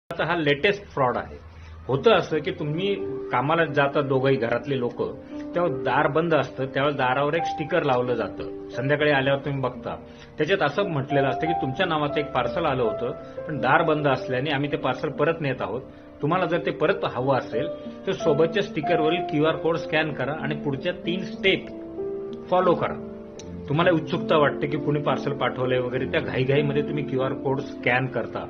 आता हा latest fraud आहे. होतं असं की तुम्ही कामाला जाता दोघंही घरातले लोक, तेव्हा दार बंद असतं, त्यावेळेस दारावर एक स्टिकर लावलं जातं. संध्याकाळी आल्यावर तुम्ही बघता त्याच्यात असं म्हटलेलं असतं की तुमच्या नावाचं एक पार्सल आलं होतं, पण दार बंद असल्याने आम्ही ते पार्सल परत नेत आहोत. तुम्हाला जर ते परत हवं असेल तर सोबतच्या स्टिकरवरील QR कोड स्कॅन करा आणि पुढच्या 3 स्टेप फॉलो करा. तुम्हाला उत्सुकता वाटते की कुणी पार्सल पाठवलंय वगैरे, त्या घाईघाईमध्ये तुम्ही QR कोड स्कॅन करता.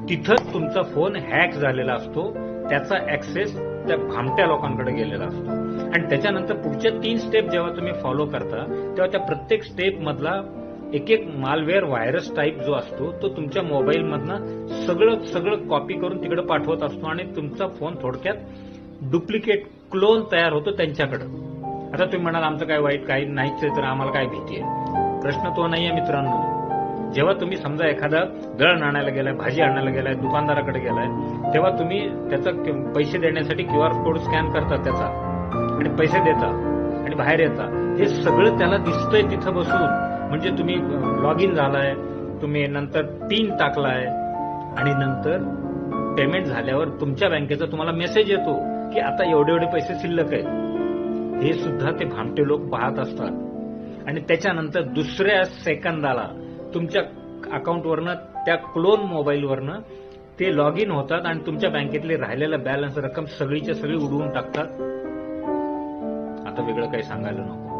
तिथं तुमचा फोन हॅक झालेला असतो, त्याचा ऍक्सेस त्या भामट्या लोकांकडे गेलेला असतो. आणि त्याच्यानंतर पुढच्या 3 स्टेप जेव्हा तुम्ही फॉलो करता तेव्हा त्या प्रत्येक स्टेप मधला एक एक मालवेअर व्हायरस टाईप जो असतो तो तुमच्या मोबाईल मधनं सगळं कॉपी करून तिकडे पाठवत असतो आणि तुमचा फोन थोडक्यात डुप्लिकेट क्लोन तयार होतो त्यांच्याकडे. आता तुम्ही म्हणाल आमचं काय वाईट, काही नाहीच आहे, तर आम्हाला काय भीती आहे? प्रश्न तो नाहीये मित्रांनो. जेव्हा तुम्ही समजा एखादा दळण आणायला गेलाय, भाजी आणायला गेलाय, दुकानदाराकडे गेलाय, तेव्हा तुम्ही त्याचा पैसे देण्यासाठी QR कोड स्कॅन करता त्याचा आणि पैसे देता आणि बाहेर येता. हे सगळं त्याला दिसतंय तिथं बसून. म्हणजे तुम्ही लॉग इन झालाय, तुम्ही नंतर पिन टाकलाय आणि नंतर पेमेंट झाल्यावर तुमच्या बँकेचा तुम्हाला मेसेज येतो की आता एवढे एवढे पैसे शिल्लक आहेत. हे सुद्धा ते भामटे लोक पाहत असतात आणि त्याच्यानंतर दुसऱ्या सेकंदाला तुमच्या अकाउंटवरनं, त्या क्लोन मोबाईलवरनं ते लॉग इन होतात आणि तुमच्या बँकेतली राहिलेला बॅलन्स रक्कम सगळीच्या सगळी उडवून टाकतात. आता वेगळं काही सांगायला नको.